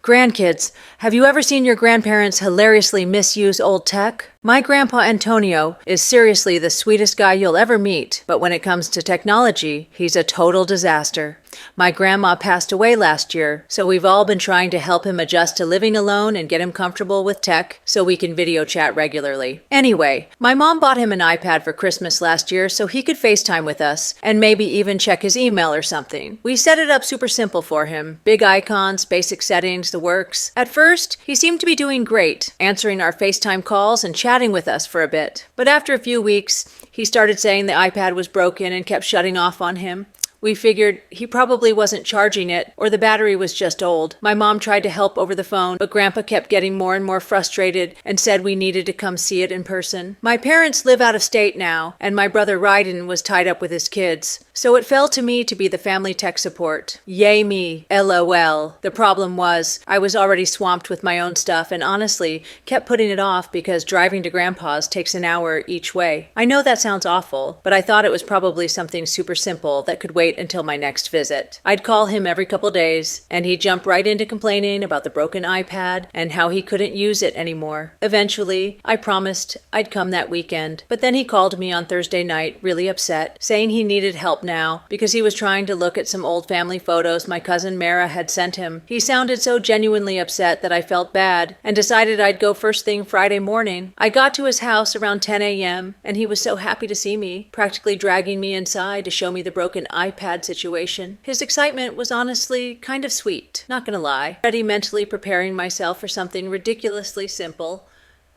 Grandkids, have you ever seen your grandparents hilariously misuse old tech? My grandpa Antonio is seriously the sweetest guy you'll ever meet, but when it comes to technology, he's a total disaster. My grandma passed away last year, so we've all been trying to help him adjust to living alone and get him comfortable with tech so we can video chat regularly. Anyway, my mom bought him an iPad for Christmas last year so he could FaceTime with us and maybe even check his email or something. We set it up super simple for him. Big icons, basic settings, the works. At first, he seemed to be doing great, answering our FaceTime calls and chatting with us for a bit. But after a few weeks, he started saying the iPad was broken and kept shutting off on him. We figured he probably wasn't charging it, or the battery was just old. My mom tried to help over the phone, but Grandpa kept getting more and more frustrated and said we needed to come see it in person. My parents live out of state now, and my brother Ryden was tied up with his kids. So it fell to me to be the family tech support. Yay me, LOL. The problem was, I was already swamped with my own stuff and honestly kept putting it off because driving to Grandpa's takes an hour each way. I know that sounds awful, but I thought it was probably something super simple that could wait until my next visit. I'd call him every couple days, and he'd jump right into complaining about the broken iPad and how he couldn't use it anymore. Eventually, I promised I'd come that weekend, but then he called me on Thursday night, really upset, saying he needed help now because he was trying to look at some old family photos my cousin Mara had sent him. He sounded so genuinely upset that I felt bad and decided I'd go first thing Friday morning. I got to his house around 10 a.m. and he was so happy to see me, practically dragging me inside to show me the broken iPad situation. His excitement was honestly kind of sweet, not gonna lie. Already mentally preparing myself for something ridiculously simple,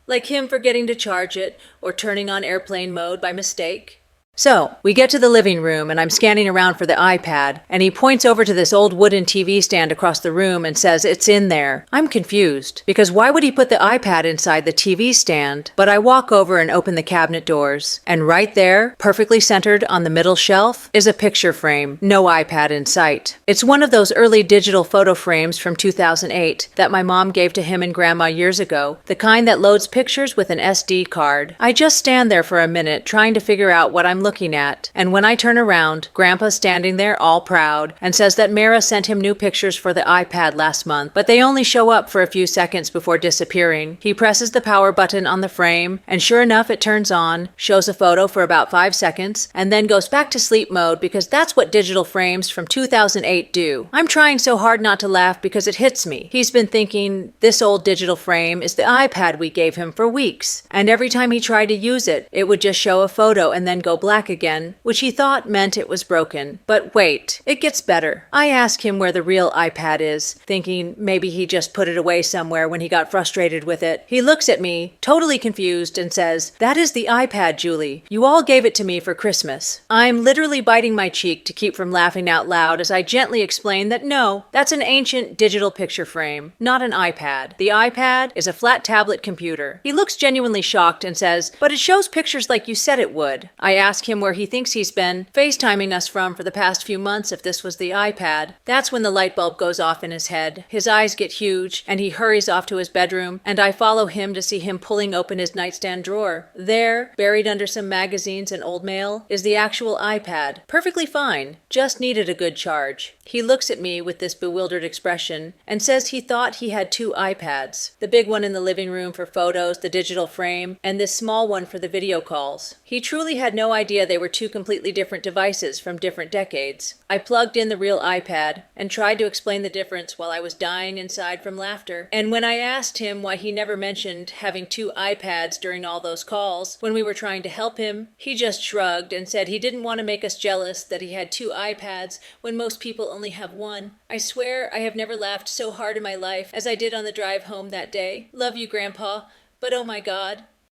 like him forgetting to charge it or turning on airplane mode by mistake. So, we get to the living room and I'm scanning around for the iPad and he points over to this old wooden TV stand across the room and says it's in there. I'm confused because why would he put the iPad inside the TV stand? But I walk over and open the cabinet doors and right there, perfectly centered on the middle shelf, is a picture frame, no iPad in sight. It's one of those early digital photo frames from 2008 that my mom gave to him and Grandma years ago, the kind that loads pictures with an SD card. I just stand there for a minute trying to figure out what I'm looking at, and when I turn around, Grandpa's standing there all proud and says that Mara sent him new pictures for the iPad last month, but they only show up for a few seconds before disappearing. He presses the power button on the frame, and sure enough it turns on, shows a photo for about 5 seconds, and then goes back to sleep mode because that's what digital frames from 2008 do. I'm trying so hard not to laugh because it hits me. He's been thinking this old digital frame is the iPad we gave him for weeks, and every time he tried to use it, it would just show a photo and then go black again, which he thought meant it was broken. But wait, it gets better. I ask him where the real iPad is, thinking maybe he just put it away somewhere when he got frustrated with it. He looks at me, totally confused, and says, "That is the iPad, Julie. You all gave it to me for Christmas." I'm literally biting my cheek to keep from laughing out loud as I gently explain that no, that's an ancient digital picture frame, not an iPad. The iPad is a flat tablet computer. He looks genuinely shocked and says, "But it shows pictures like you said it would." I ask him where he thinks he's been FaceTiming us from for the past few months if this was the iPad. That's when the light bulb goes off in his head. His eyes get huge and he hurries off to his bedroom, and I follow him to see him pulling open his nightstand drawer. There, buried under some magazines and old mail, is the actual iPad. Perfectly fine, just needed a good charge. He looks at me with this bewildered expression and says he thought he had 2 iPads. The big one in the living room for photos, the digital frame, and this small one for the video calls. He truly had no idea they were 2 completely different devices from different decades. I plugged in the real iPad and tried to explain the difference while I was dying inside from laughter. And when I asked him why he never mentioned having 2 iPads during all those calls when we were trying to help him, he just shrugged and said he didn't want to make us jealous that he had 2 iPads when most people only have 1. I swear I have never laughed so hard in my life as I did on the drive home that day. Love you, Grandpa, but oh my God.